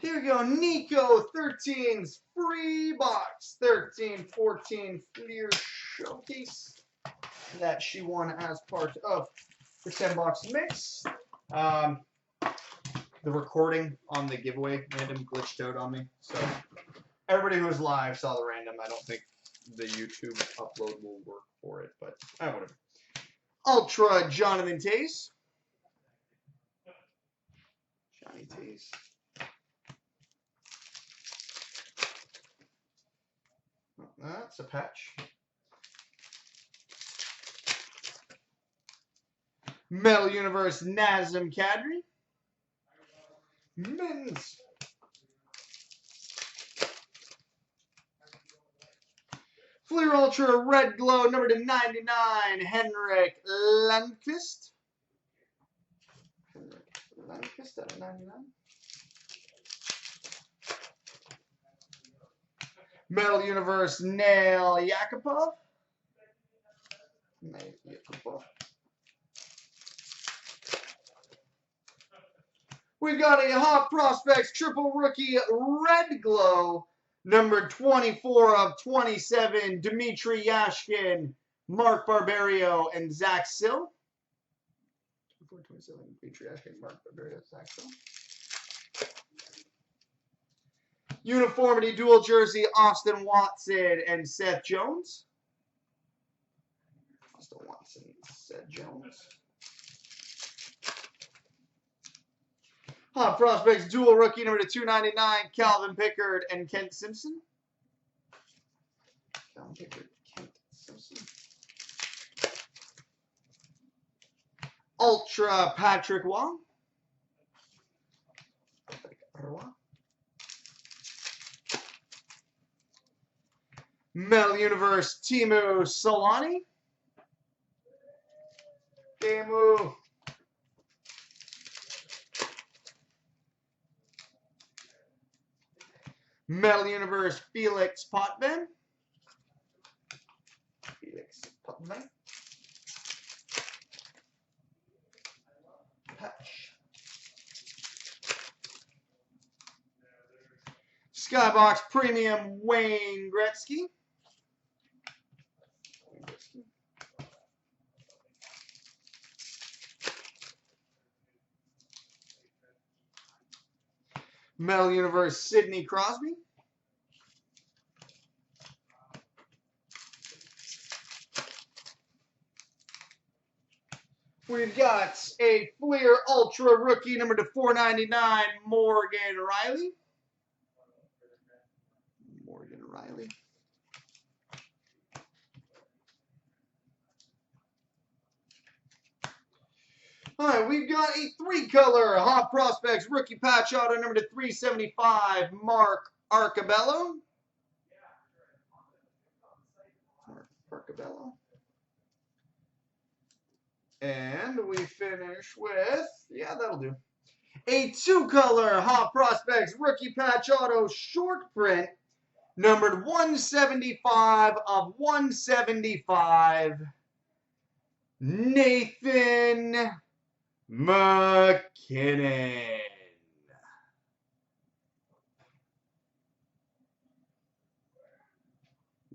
Here we go, Nico13's free box 13-14 Fleer Showcase that she won as part of the 10-box mix. The recording on the giveaway random glitched out on me, so everybody who was live saw the random. I don't think the YouTube upload will work for it, but whatever. Ultra Nico13's. Johnny T's. That's a patch. Metal Universe Nazem Kadri. Men's. Fleer Ultra Red Glow number to 99, Henrik Lundqvist. Lundqvist out of 99. Metal Universe Nail Yakupov. We've got a Hot Prospects Triple Rookie Red Glow, number 24 of 27, Dmitry Yashkin, Mark Barberio, and Zach Sill. 24 27, Dmitry Yashkin, Mark Barberio, Zach Sill. Uniformity dual jersey, Austin Watson and Seth Jones. Austin Watson, Seth Jones. Hot Prospects dual rookie number to 299, Calvin Pickard and Kent Simpson. Calvin Pickard, Kent Simpson. Ultra Patrick Wong. Metal Universe Timu Solani. Timu. Metal Universe Felix Potvin. Felix Potvin. Patch. Skybox Premium Wayne Gretzky. Metal Universe Sidney Crosby. We've got a Fleer Ultra Rookie number to 499, Morgan Riley. Morgan Riley. All right, we've got a 3-color Hot Prospects Rookie Patch Auto number to 375, Mark Arcabello. Mark Arcabello. And we finish with, yeah, that'll do. A 2-color Hot Prospects Rookie Patch Auto Short Print numbered 175 of 175, Nathan McKinnon.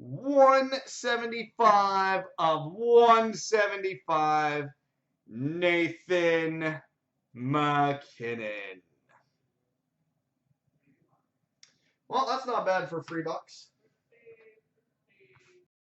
$175 of 175, Nathan McKinnon. Well, that's not bad for a free box.